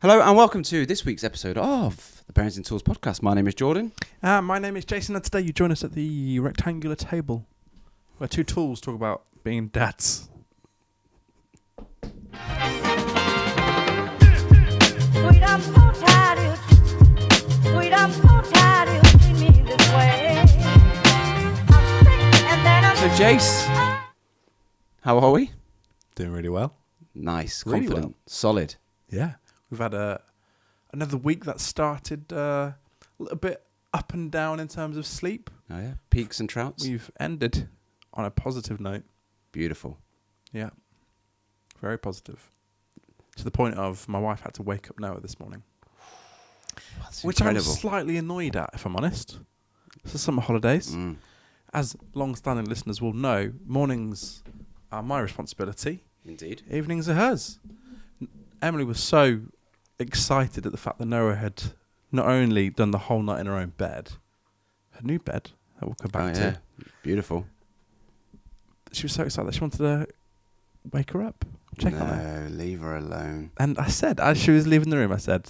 Hello and welcome to this week's episode of the Parenting Tools Podcast. My name is Jordan. My name is Jason, and today you join us at the rectangular table where two tools talk about being dads. Sweet, I'm so tired of you. Sweet, I'm so tired of you treat me this way. I'm sick and then I'm So Jace, how are we? Doing really well. Nice, Really confident, well. solid. Yeah. We've had another week that started a little bit up and down in terms of sleep. Oh yeah, peaks and trouts. We've ended on a positive note. Beautiful. Yeah. Very positive. To the point of my wife had to wake up Noah this morning. That's Which I incredible. was slightly annoyed at, if I'm honest. It's the summer holidays. Mm. As long-standing listeners will know, mornings are my responsibility. Indeed. Evenings are hers. Emily was so excited at the fact that Noah had not only done the whole night in her own bed, her new bed that we'll come back to. Beautiful. She was so excited that she wanted to wake her up, check on her. No, leave her alone. And I said, as she was leaving the room, I said,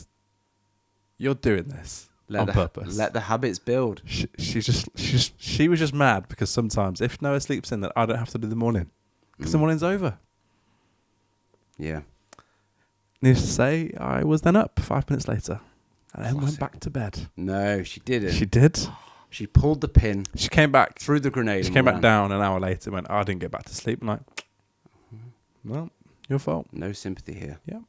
"You're doing this on purpose." Let the habits build. She was just mad because sometimes if Noah sleeps in, that I don't have to do the morning because the morning's over. Yeah. Needless to say, I was then up 5 minutes later and then went Classic. back to bed. No, she didn't. She did. She pulled the pin, She came back. threw the grenade. She and came back ran. down an hour later and went, I didn't get back to sleep. I'm like, well, your fault. No sympathy here. Yeah.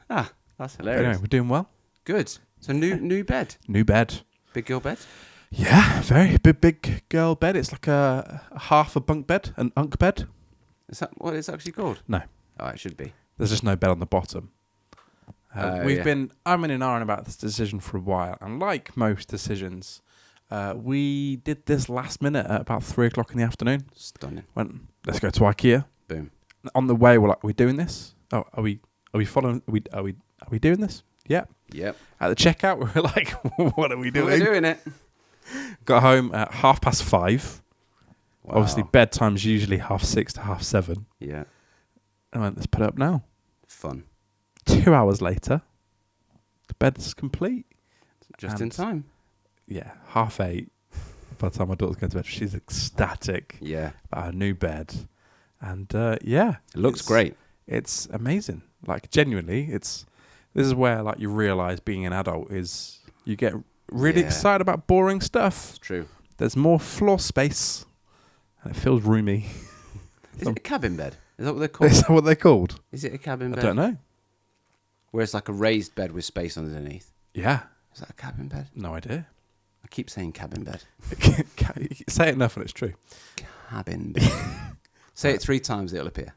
Ah, that's hilarious. Anyway, we're doing well. Good. So new bed, New bed. big girl bed. Yeah, very big girl bed. It's like a half a bunk bed, an unk bed. Is that what it's actually called? No, Oh, it should be. there's just no bed on the bottom. We've yeah. been umming and ahhing about this decision for a while, and like most decisions, we did this last minute at about 3 o'clock in the afternoon. Stunning. Went, let's go to IKEA. Boom. On the way, we're like, are we doing this? Oh, are we following? Are we doing this? Yeah. Yep. At the checkout, we were like, what are we doing? We're doing it. Got home at 5:30. Wow. Obviously, bedtime's usually 6:30 to 7:30. Yeah. I went, let's put it up now. Fun. 2 hours later, the bed's complete. Just in And- time. Yeah, 8:30. By the time my daughter's going to bed, she's ecstatic Yeah. about her new bed. And yeah. It looks it's- great. It's amazing. Like, genuinely, this is where, like, you realise being an adult is you get really Yeah. excited about boring stuff. It's true. There's more floor space, and it feels roomy. Is it a cabin bed? Is that what they're called? Is that what they're called? Is it a cabin I bed? don't know. Where it's like a raised bed with space underneath. Yeah, Is that a cabin bed? no idea. I keep saying cabin bed. Say it enough and it's true. Cabin bed. Say it 3 times, it'll appear.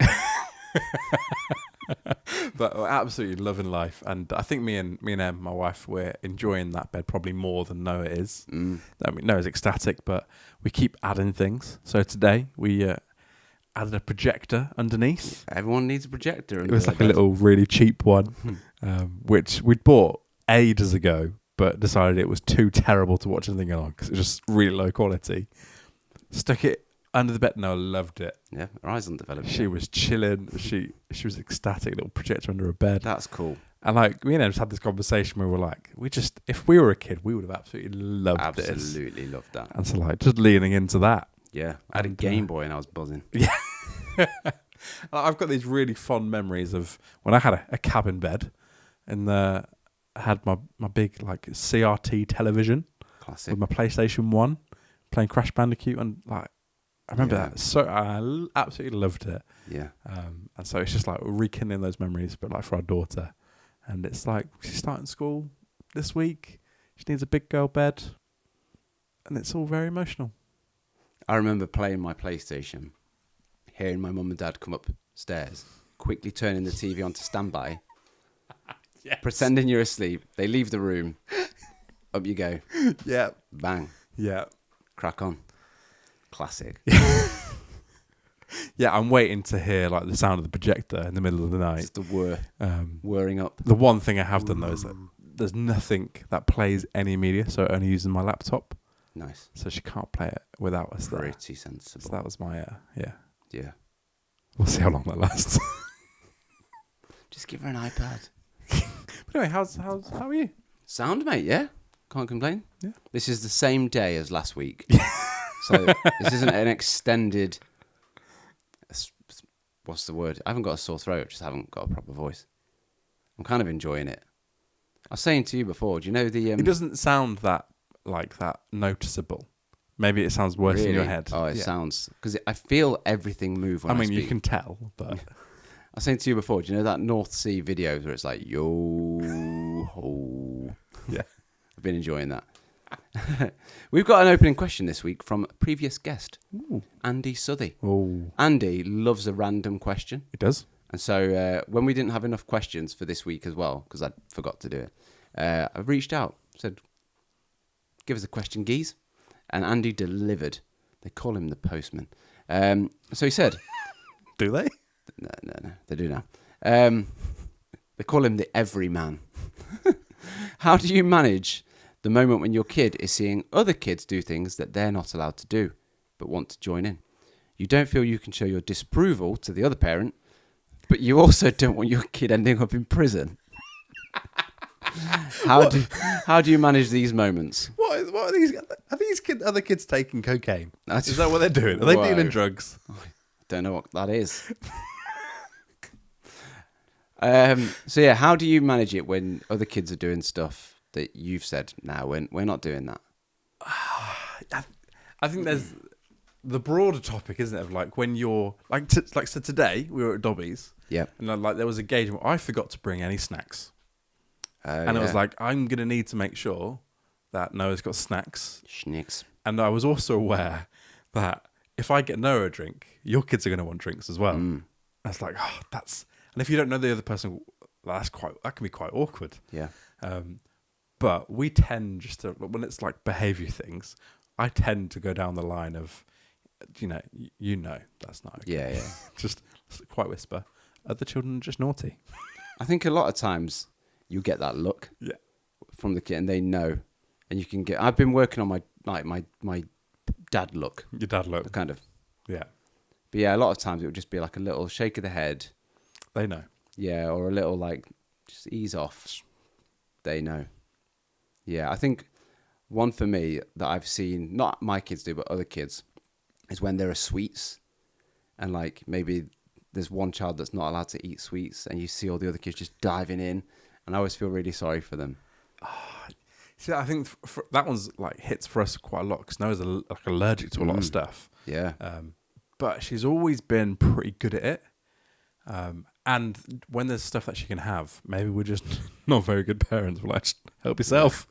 But we're absolutely loving life, and I think me and Em, my wife, we're enjoying that bed probably more than Noah is. Mm. I mean, Noah's ecstatic, but we keep adding things. So today we added a projector underneath. Everyone needs a projector. It was like a little really cheap one, which we'd bought ages ago, but decided it was too terrible to watch anything on because it was just really low quality. Stuck it under the bed. Noah loved it. Yeah, her eyes aren't developed. She was chilling. She was ecstatic. Little projector under her bed. That's cool. And like me and Em just had this conversation where we're like, if we were a kid, we would have absolutely loved this. Absolutely loved that. And so like just leaning into that. Yeah. I had a And, Game Boy and I was buzzing. I've got these really fond memories of when I had a cabin bed, and I had my big like CRT television Classic. with my PlayStation 1 playing Crash Bandicoot, and like I remember Yeah. that so I absolutely loved it. Yeah. And so it's just like rekindling those memories, but like for our daughter. And it's like she's starting school this week. She needs a big girl bed, and it's all very emotional. I remember playing my PlayStation, hearing my mum and dad come upstairs, quickly turning the TV on to standby, pretending you're asleep. They leave the room. Up you go. Yeah, Bang. yeah, Crack on. Classic. yeah. I'm waiting to hear like the sound of the projector in the middle of the night. It's the whirring up. The one thing I have done though is that there's nothing that plays any media, so it only uses my laptop. Nice. So she can't play it without us there. Pretty sensible. So that was my yeah. Yeah. We'll see how long that lasts. Just give her an iPad. Anyway, how are you? Sound, mate, yeah? Can't complain. Yeah. This is the same day as last week. So this isn't an extended... What's the word? I haven't got a sore throat, just haven't got a proper voice. I'm kind of enjoying it. I was saying to you before, do you know the... It doesn't sound that noticeable. Maybe it sounds worse in your head. Oh, it sounds... Because I feel everything move when I speak. You can tell, but... I was saying to you before, do you know that North Sea videos where it's like, yo, ho? Yeah. I've been enjoying that. We've got an opening question this week from a previous guest, Andy Southey. Oh. Andy loves a random question. It does. And so when we didn't have enough questions for this week as well, because I forgot to do it, I reached out, said, give us a question, geez. And Andy delivered. They call him the postman. So he said... Do they? No, they do now. They call him the everyman. How do you manage the moment when your kid is seeing other kids do things that they're not allowed to do, but want to join in? You don't feel you can show your disapproval to the other parent, but you also don't want your kid ending up in prison. How do you manage these moments? What are these? Are these other kids taking cocaine? Is that what they're doing? Are they dealing drugs? Don't know what that is. So yeah, how do you manage it when other kids are doing stuff that you've said, "No, we're not doing that"? I think there's the broader topic, isn't it? Of like when you're so today we were at Dobby's, Yeah, and there was a gauge where I forgot to bring any snacks, and it was like I'm gonna need to make sure that Noah's got snacks. Schnicks. And I was also aware that if I get Noah a drink, your kids are gonna want drinks as well. That's like and if you don't know the other person, that can be quite awkward. Yeah. But we tend just to, when it's like behaviour things, I tend to go down the line of, that's not okay. Yeah. Just quite whisper, are the children just naughty? I think a lot of times you get that look from the kid and they know, and you can get, I've been working on my dad look. Your dad look. Kind of. Yeah. But yeah, a lot of times it would just be like a little shake of the head. They know. Yeah, or a little just ease off. They know. Yeah, I think one for me that I've seen, not my kids do, but other kids, is when there are sweets and maybe there's one child that's not allowed to eat sweets and you see all the other kids just diving in, and I always feel really sorry for them. See, I think that one's hits for us quite a lot because Noah's allergic to a lot of stuff. Yeah. But she's always been pretty good at it. And when there's stuff that she can have, maybe we're just not very good parents. We're just help yourself,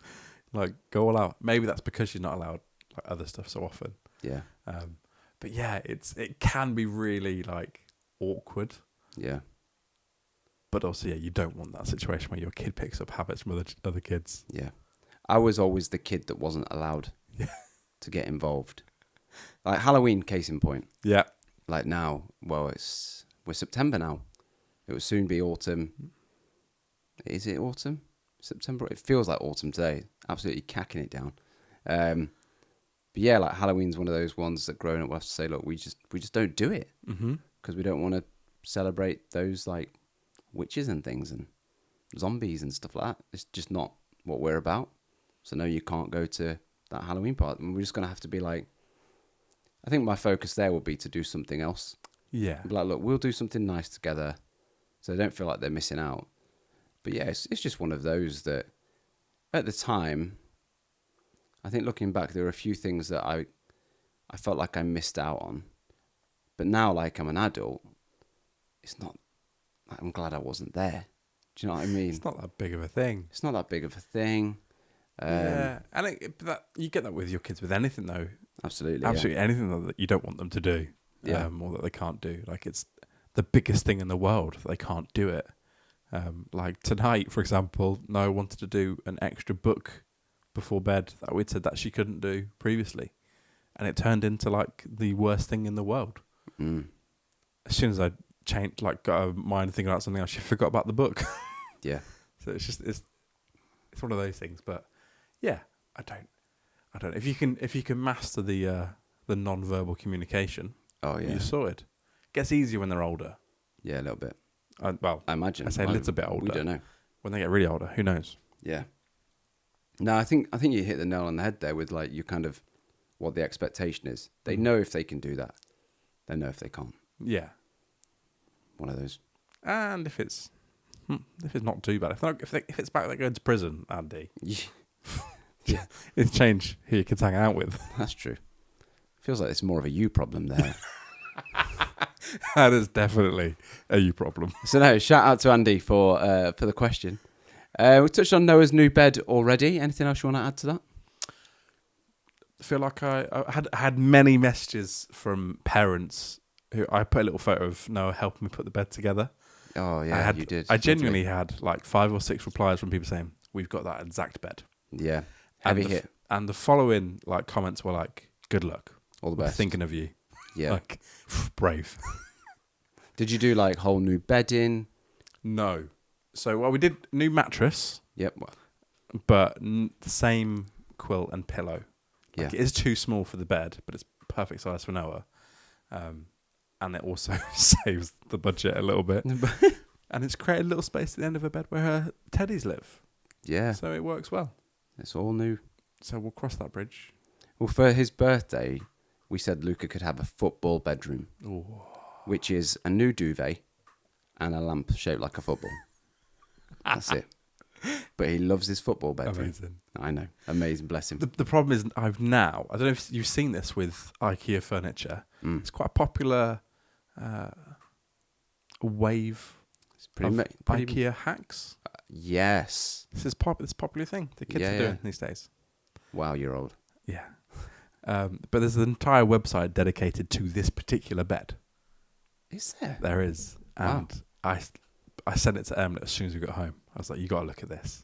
go all out. Maybe that's because she's not allowed other stuff so often. Yeah. But yeah, it can be really awkward. Yeah. But also, yeah, you don't want that situation where your kid picks up habits from other kids. Yeah. I was always the kid that wasn't allowed to get involved. Halloween, case in point. Yeah. Now, well, we're September now. It will soon be autumn. Is it autumn? September? It feels like autumn today. Absolutely cacking it down. But yeah, Halloween's one of those ones that growing up we have to say, look, we just don't do it because we don't want to celebrate those witches and things and zombies and stuff like that. It's just not what we're about. So no, you can't go to that Halloween party. We're just going to have to be I think my focus there will be to do something else. Yeah. Be look, we'll do something nice together so they don't feel like they're missing out. But yeah, it's just one of those that at the time, I think looking back, there were a few things that I felt like I missed out on. But now, I'm an adult, it's not, I'm glad I wasn't there. Do you know what I mean? It's not that big of a thing. It's not that big of a thing. Yeah. And you get that with your kids with anything, though. Absolutely. Absolutely anything that you don't want them to do. Yeah. Or that they can't do. It's the biggest thing in the world. They can't do it. Tonight, for example, Noah wanted to do an extra book before bed that we'd said that she couldn't do previously. And it turned into the worst thing in the world. As soon as I changed, got a mind thinking about something else, she forgot about the book. Yeah. So it's one of those things. But yeah, I don't. If you can master the non-verbal communication, you're sorted. It gets easier when they're older. Yeah, a little bit. I imagine. I say a little bit older. We don't know. when they get really older, who knows? Yeah. No, I think you hit the nail on the head there with like you kind of what the expectation is. They know if they can do that. They know if they can't. Yeah. One of those. And if it's not too bad, if it's back like going to prison, Andy, Yeah, it's change who you can hang out with. that's true. Feels like it's more of a you problem there. That is definitely a you problem. So no, shout out to Andy for the question. We touched on Noah's new bed already. Anything else you want to add to that? I feel like I had many messages from parents who I put a little photo of Noah helping me put the bed together. Oh yeah, you did. I genuinely had like 5 or 6 replies from people saying we've got that exact bed. Yeah, heavy hit. And the following like comments were like, "Good luck, All the we're best. thinking of you." Yeah. Like, brave. Did you do like whole new bedding? No. So we did new mattress, Yep. Well, but the same quilt and pillow. Like yeah. it is too small for the bed, but it's perfect size for Noah. And it also saves the budget a little bit. And it's created a little space at the end of a bed where her teddies live. Yeah. So it works well. It's all new. So we'll cross that bridge. Well, for his birthday, we said Luca could have a football bedroom, Ooh. which is a new duvet and a lamp shaped like a football. That's it. But he loves his football bedroom. Amazing. I know. Amazing. Bless him. The problem is I don't know if you've seen this with IKEA furniture. Mm. It's quite a popular wave It's pretty, of pretty IKEA hacks. Yes. This is a popular thing the kids Yeah, are doing yeah. these days. Wow, you're old. Yeah. But there's an entire website dedicated to this particular bed. Is there? There is. Wow. And I sent it to Emily as soon as we got home. I was like, you got to look at this.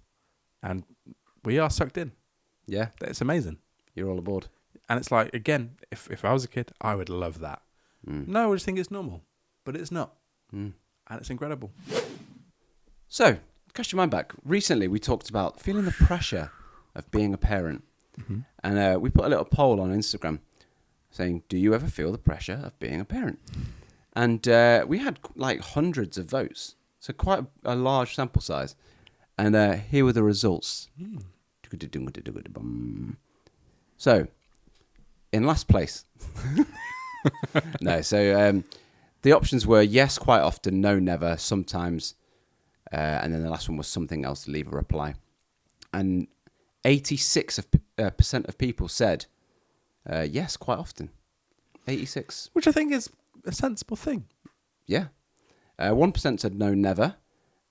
And we are sucked in. Yeah. It's amazing. You're all aboard. And it's like, again, if I was a kid, I would love that. Mm. No, I just think it's normal. But it's not. Mm. And it's incredible. So, cast your mind back. Recently, we talked about feeling the pressure of being a parent. Mm-hmm. And we put a little poll on Instagram saying, do you ever feel the pressure of being a parent? And we had like hundreds of votes. So quite a large sample size. And here were the results. So, in last place. No, so the options were yes, quite often, no, never, sometimes. And then the last one was something else to leave a reply. And 86% of people said yes, quite often. 86. Which I think is a sensible thing. Yeah. 1% said no, never.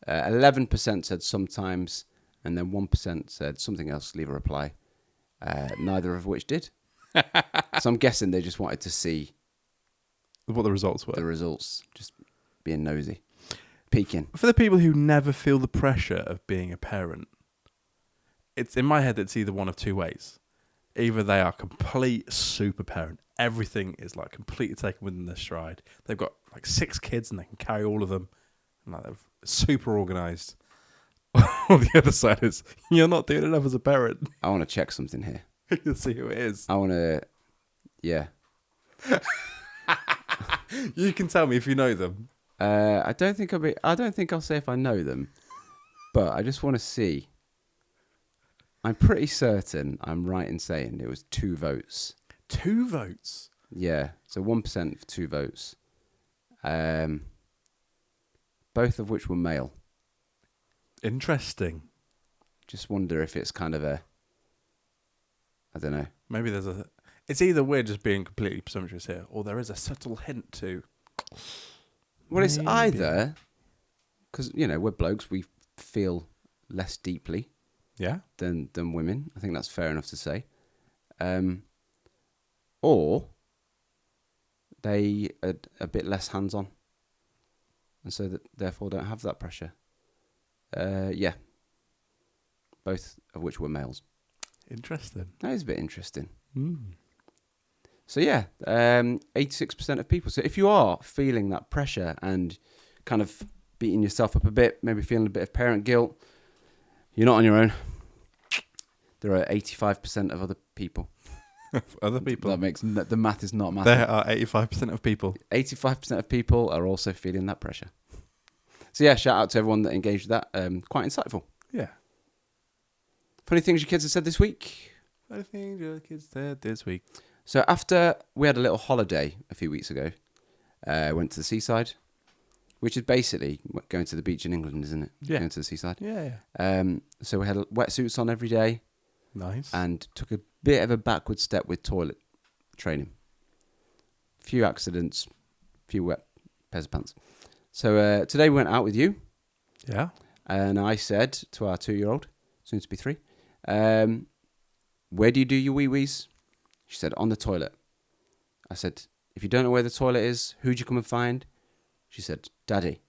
11% said sometimes. And then 1% said something else, leave a reply. Neither of which did. So I'm guessing they just wanted to see What the results were. the results. Just being nosy. Peeking. For the people who never feel the pressure of being a parent, it's in my head it's either one of two ways. Either they are complete super parent. Everything is like completely taken within their stride. They've got like 6 kids and they can carry all of them. And like they're super organised. Or the other side is you're not doing enough as a parent. I want to check something here. You can see who it is. I want to... Yeah. You can tell me if you know them. I don't think I'll say if I know them. But I just want to see... I'm pretty certain I'm right in saying it was 2 votes. 2 votes? Yeah, so 1% for 2 votes. Both of which were male. Interesting. Just wonder if it's kind of a... I don't know. Maybe there's a... It's either we're just being completely presumptuous here, or there is a subtle hint to... Well, it's Maybe. either... Because, you know, we're blokes, we feel less deeply Yeah? than women. I think that's fair enough to say. Or they are a bit less hands-on, and so that therefore don't have that pressure. Yeah, both of which were males. Interesting. That is a bit interesting. Mm. So yeah, 86% of people. So if you are feeling that pressure and kind of beating yourself up a bit, maybe feeling a bit of parent guilt, you're not on your own. There are 85% of other people. Other people. That makes the math is not math. There are 85% of people. 85% of people are also feeling that pressure. So yeah, shout out to everyone that engaged with that. Quite insightful. Yeah. Funny things your kids have said this week. I think your kids said this week. So after we had a little holiday a few weeks ago, went to the seaside, which is basically going to the beach in England, isn't it? Yeah. Going to the seaside. Yeah. So we had wetsuits on every day Nice. and took a bit of a backward step with toilet training. Few accidents, few wet pairs of pants. So today we went out with you, Yeah. and I said to our 2-year-old, soon to be 3, where do you do your wee-wees? She said, on the toilet. I said, if you don't know where the toilet is, who'd you come and find? She said, Daddy,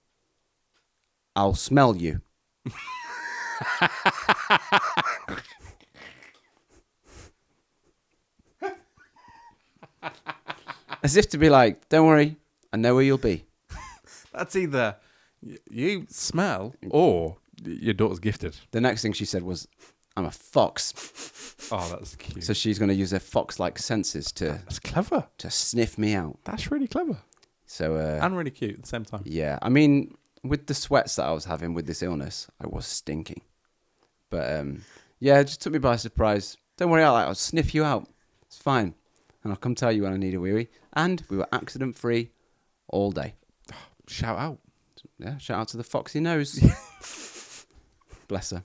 I'll smell you. As if to be like, don't worry, I know where you'll be. That's either you smell or your daughter's gifted. The next thing she said was, I'm a fox. Oh, that's cute. So she's going to use her fox-like senses That's clever. to sniff me out. That's really clever. So And really cute at the same time. yeah, I mean, with the sweats that I was having with this illness, I was stinking. But yeah, it just took me by surprise. Don't worry, I'll sniff you out. It's fine. And I'll come tell you when I need a wee-wee. And we were accident-free all day. Shout out. Yeah, shout out to the foxy nose. Bless her.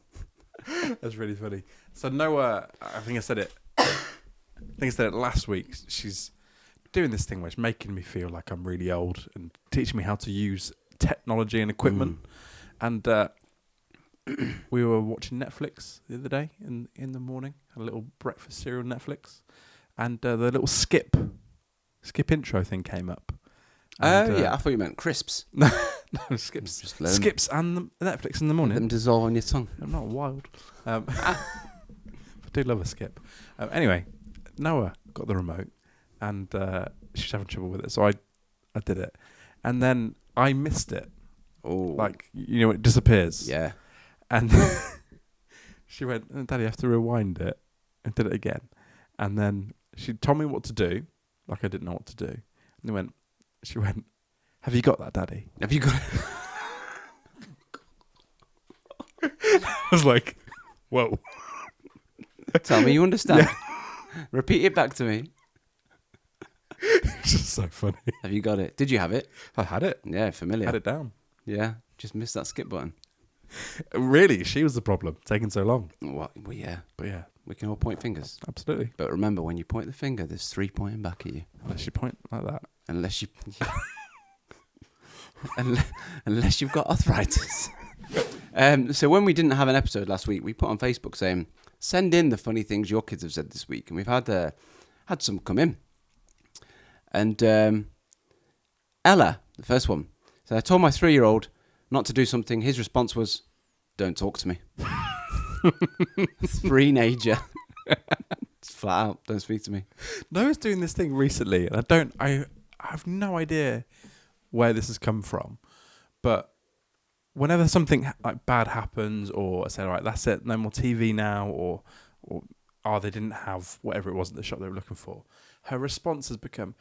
That's really funny. So Noah, I think I said it. I think I said it last week. She's doing this thing where it's making me feel like I'm really old and teaching me how to use technology and equipment. And we were watching Netflix the other day in the morning. Had a little breakfast cereal Netflix, and the little skip intro thing came up. And, Yeah, I thought you meant crisps. No, skips. Just let Skips and the Netflix in the morning. them dissolve on your tongue. I'm not wild. I do love a skip. Anyway, Noah got the remote and she was having trouble with it. So I did it. And then I missed it. Oh. Like, it disappears. Yeah. And she went, Daddy, you have to rewind it. And did it again. And then she told me what to do. Like I didn't know what to do. And she went, have you got that, Daddy? Have you got I was like, whoa. Tell me you understand. Repeat it back to me. It's just so funny. Have you got it? Did you have it? I had it. Yeah, familiar. Had it down. Yeah, just missed that skip button. Really, she was the problem, taking so long. What? Well, yeah, But yeah, we can all point fingers. absolutely. But remember, when you point the finger, there's 3 pointing back at you. Unless you point like that. Unless you... unless you've got arthritis. So when we didn't have an episode last week, we put on Facebook saying, send in the funny things your kids have said this week. And we've had some come in. And Ella, the first one, said, I told my 3-year-old not to do something. His response was, don't talk to me. 3-nager. Just flat out, don't speak to me. Noah's doing this thing recently, and I have no idea where this has come from. But whenever something like bad happens, or I say, all right, that's it, no more TV now, or they didn't have whatever it was at the shop they were looking for, her response has become,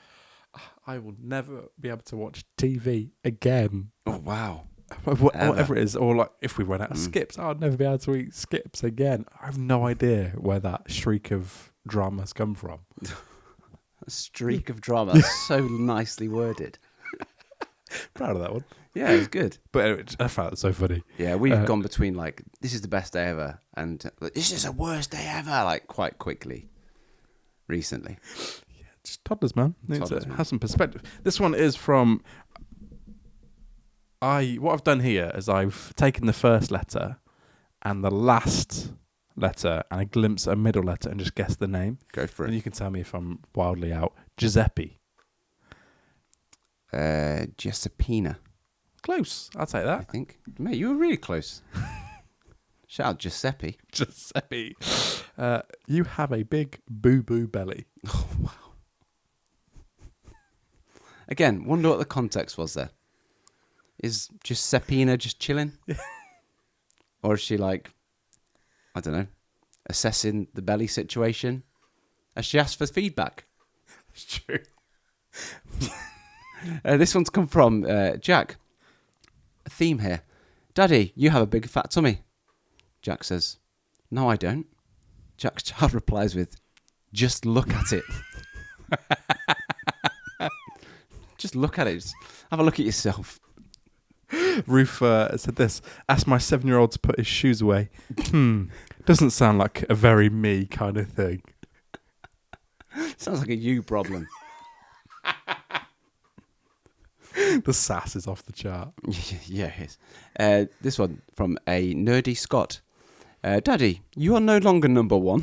I will never be able to watch TV again. Oh, wow. Whatever it is, or like if we run out of skips, I'd never be able to eat skips again. I have no idea where that streak of drama has come from. A streak of drama. That's so nicely worded. Proud of that one. Yeah, it was good. But anyway, I found it so funny. Yeah, we've gone between like, this is the best day ever, and this is the worst day ever, like quite quickly recently. Just toddlers, man. Need Toddlers, to man. have some perspective. This one is from... What I've done here is I've taken the first letter and the last letter and a middle letter and just guessed the name. Go for And it. you can tell me if I'm wildly out. Giuseppe. Giuseppina, Close. I'll take I that. think. Mate, you were really close. Shout out Giuseppe. Giuseppe. You have a big boo-boo belly. Oh, wow. Again, wonder what the context was there. Is Giuseppina just chilling? Or is she like, I don't know, assessing the belly situation? Has she asked for feedback? It's true. This one's come from Jack. A theme here. Daddy, you have a big fat tummy. Jack says, no, I don't. Jack's child replies with, just look at it. Just look at it. Just have a look at yourself. Ruth said this. Asked my 7-year-old to put his shoes away. Doesn't sound like a very me kind of thing. Sounds like a you problem. The sass is off the chart. Yeah, it is. This one from a nerdy Scott. Daddy, you are no longer number one.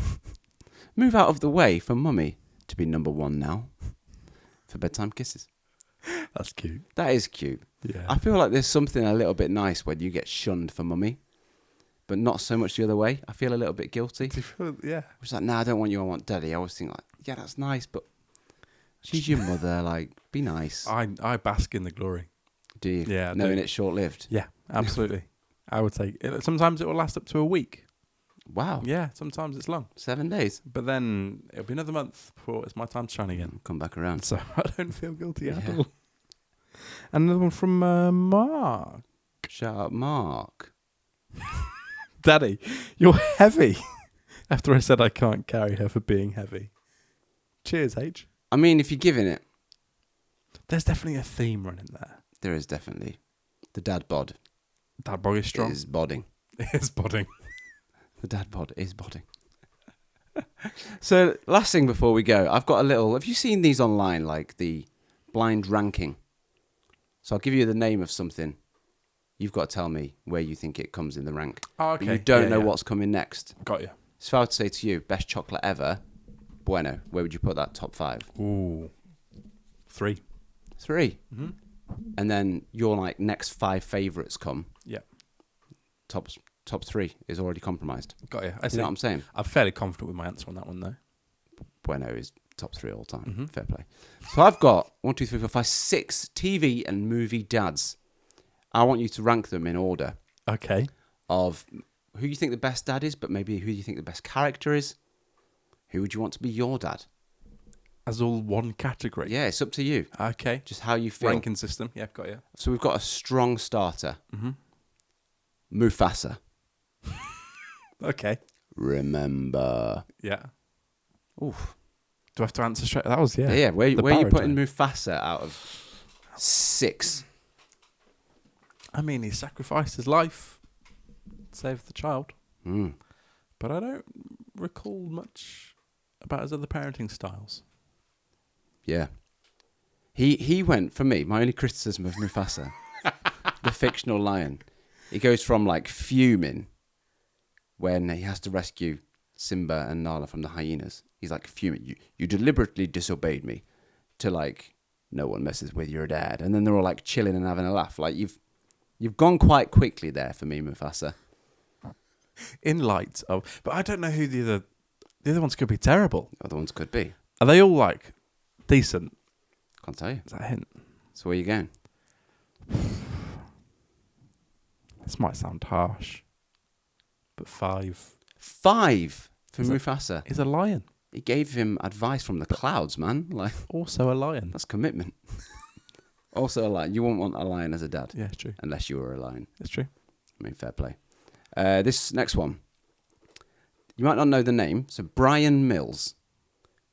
Move out of the way for Mummy to be number one now. For bedtime kisses. That's cute. That is cute. Yeah. I feel like there's something a little bit nice when you get shunned for Mummy, but not so much the other way. I feel a little bit guilty. Yeah. It's like, I don't want you, I want Daddy. I always think like, yeah, that's nice, but she's your mother. Like, be nice. I bask in the glory. Do you? Yeah, I knowing do. it's short-lived. Yeah, absolutely. I would say sometimes it will last up to a week. Wow. Yeah, sometimes it's long. 7 days. But then it'll be another month before it's my time to shine again. Come back around. So I don't feel guilty at Yeah. all. And another one from Mark. Shout out Mark. Daddy, you're heavy. After I said I can't carry her for being heavy. Cheers, H. I mean, if you're giving it, There's definitely a theme running there. there is definitely. The dad bod Dad bog is strong. is bodding. It's bodding. The dad bod is bodding. So, last thing before we go, I've got a little... Have you seen these online, like the blind ranking? So I'll give you the name of something. You've got to tell me where you think it comes in the rank. Oh, But okay. you don't Yeah, know yeah. what's coming next. Got you. So if I would say to you, best chocolate ever, Bueno, where would you put that top 5? Ooh. 3. 3. Mm-hmm. And then your like next 5 favourites come. Yeah. Top 3 is already compromised. Got you. I You see. know what I'm saying? I'm fairly confident with my answer on that one, though. Bueno is top 3 all time. Mhm. Fair play. So I've got 1, 2, 3, 4, 5, 6 TV and movie dads. I want you to rank them in order Okay. of who you think the best dad is, but maybe who you think the best character is. Who would you want to be your dad? As all one category. Yeah, it's up to you. Okay. Just how you feel. Ranking system. Yeah, got you. So we've got a strong starter. Mm-hmm. Mufasa. Okay. Remember. Yeah. Oof. Do I have to answer straight? That was, yeah. Yeah, where The are you putting baritone. Mufasa out of 6? I mean, he sacrificed his life to save the child. Mm. But I don't recall much about his other parenting styles. Yeah. He went, for me, my only criticism of Mufasa, the fictional lion, he goes from like fuming when he has to rescue Simba and Nala from the hyenas. He's like fuming. You deliberately disobeyed me, to like, no one messes with your dad. And then they're all like chilling and having a laugh. Like you've gone quite quickly there for me, Mufasa. In light of... But I don't know who the other ones could be terrible. Other ones could be. Are they all, like, decent? Can't tell you. Is that a hint? So where are you going? This might sound harsh. But 5. 5 for Is it- Mufasa. He's a lion. He gave him advice from the clouds, man. Like, Also a lion. that's commitment. Also a lion. You wouldn't want a lion as a dad, Yeah, it's true. unless you were a lion. It's true. I mean, fair play. This next one. You might not know the name. So Brian Mills.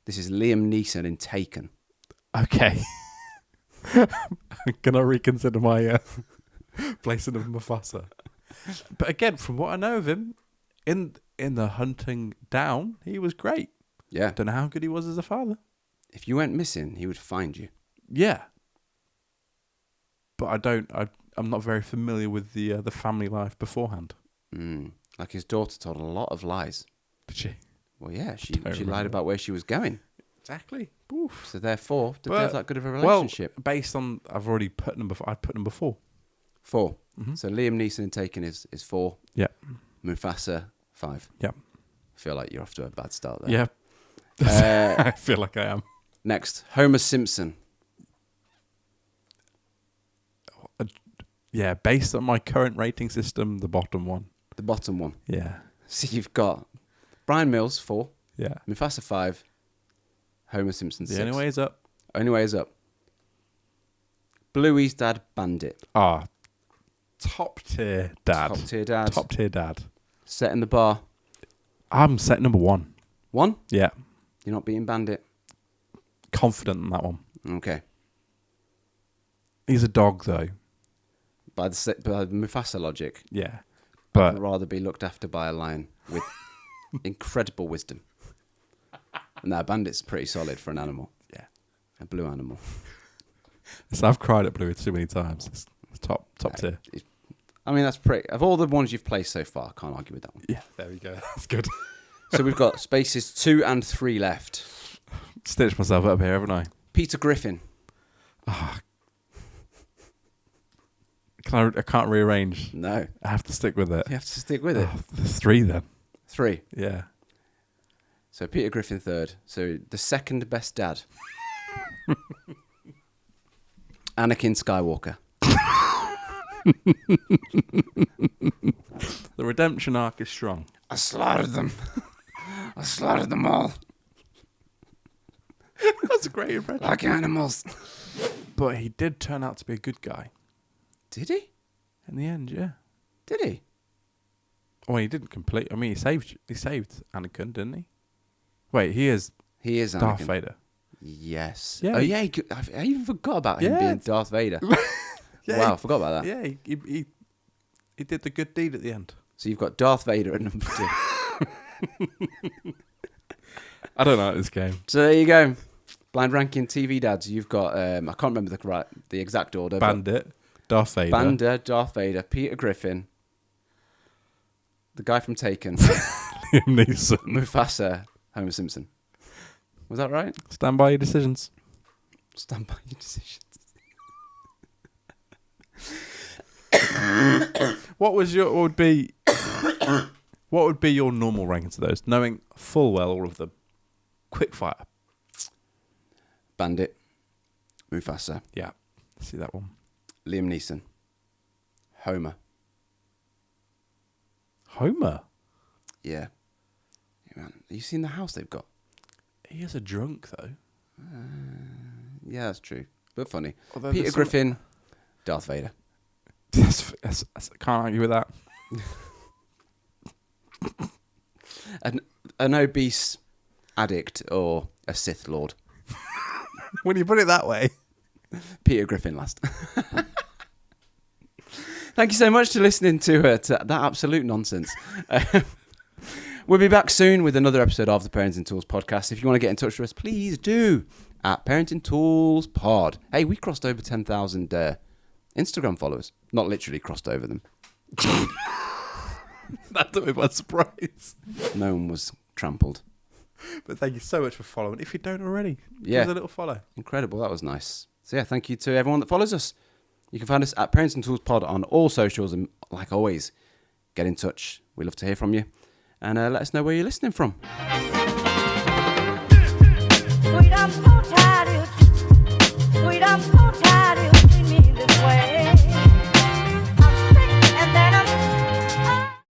This is Liam Neeson in Taken. Okay. Can I reconsider my placing of Mufasa? But again, from what I know of him, in the hunting down, he was great. Yeah. Don't know how good he was as a father. If you went missing, he would find you. Yeah. But I'm not very familiar with the family life beforehand. Like his daughter told a lot of lies. Did she? Well, yeah, she don't lied remember. about where she was going. Exactly. Oof. So therefore, did they Well- have that good of a relationship? Well, based on I've already put number. I put number 4. 4. Mm-hmm. So Liam Neeson in Taken is 4. Yeah. Mufasa 5. Yeah. I feel like you're off to a bad start there. Yeah. Uh, I feel like I am. next, Homer Simpson. Yeah, based on my current rating system, the bottom one. The bottom one. Yeah. So you've got Brian Mills 4, Yeah. Mufasa 5, Homer Simpson 6. The only way is up. Only way is up. Bluey's dad Bandit. Ah, Top tier dad. Top tier dad. Top tier dad. Setting the bar. I'm set number 1. 1? Yeah. You're not beating Bandit. Confident in that one. Okay. He's a dog, though. By the Mufasa logic, Yeah. I'd But rather be looked after by a lion with incredible wisdom. No, Bandit's pretty solid for an animal. yeah. A blue animal. So I've cried at Blue too many times. It's top tier. I mean, that's pretty... Of all the ones you've placed so far, I can't argue with that one. Yeah, there we go. That's good. So we've got spaces 2 and 3 left. Stitched myself up here, haven't I? Peter Griffin. I can't rearrange. No. I have to stick with it. You have to stick with it. 3 then. 3. Yeah. So Peter Griffin 3rd. So the second best dad. Anakin Skywalker. The redemption arc is strong. I slaughtered them. I slaughtered them all. That's a great impression. Like animals. But he did turn out to be a good guy. Did he? In the end, yeah. Did he? Well, he didn't complete. I mean, he saved Anakin, didn't he? Wait, he is He is Darth Anakin. Vader. Yes. Yeah, Oh, he- yeah. I even forgot about him Yeah. being Darth Vader. Yeah, Wow, I forgot about that. Yeah, he did the good deed at the end. So you've got Darth Vader at number 2. I don't like this game. So there you go. Blind ranking TV dads. You've got, I can't remember the exact order. but Bandit, Darth Vader. Bandit, Darth Vader, Peter Griffin, the guy from Taken, Liam Neeson. Mufasa, Homer Simpson. Was that right? Stand by your decisions. Stand by your decisions. What would be your normal ranking to those, knowing full well all of them? Quick fire. Bandit, Mufasa, Yeah, see that one. Liam Neeson, Homer. Homer. Yeah. Yeah, man. Have you seen the house they've got? He is a drunk though. Yeah, that's true. But funny. Although Peter there's some- Griffin, Darth Vader. That's, can't argue with that. An obese addict or a Sith Lord. When you put it that way. Peter Griffin last. Thank you so much for listening to that absolute nonsense. We'll be back soon with another episode of the Parenting Tools podcast. If you want to get in touch with us, please do at Parenting Tools Pod. Hey, we crossed over 10,000 Instagram followers. Not literally crossed over them. That took me by surprise. No one was trampled. But thank you so much for following. If you don't already, Yeah. give us a little follow. Incredible. That was nice. So yeah, thank you to everyone that follows us. You can find us at Parenting Tools Pod on all socials. And like always, get in touch. We love to hear from you. And let us know where you're listening from. Sweet, I'm so tired.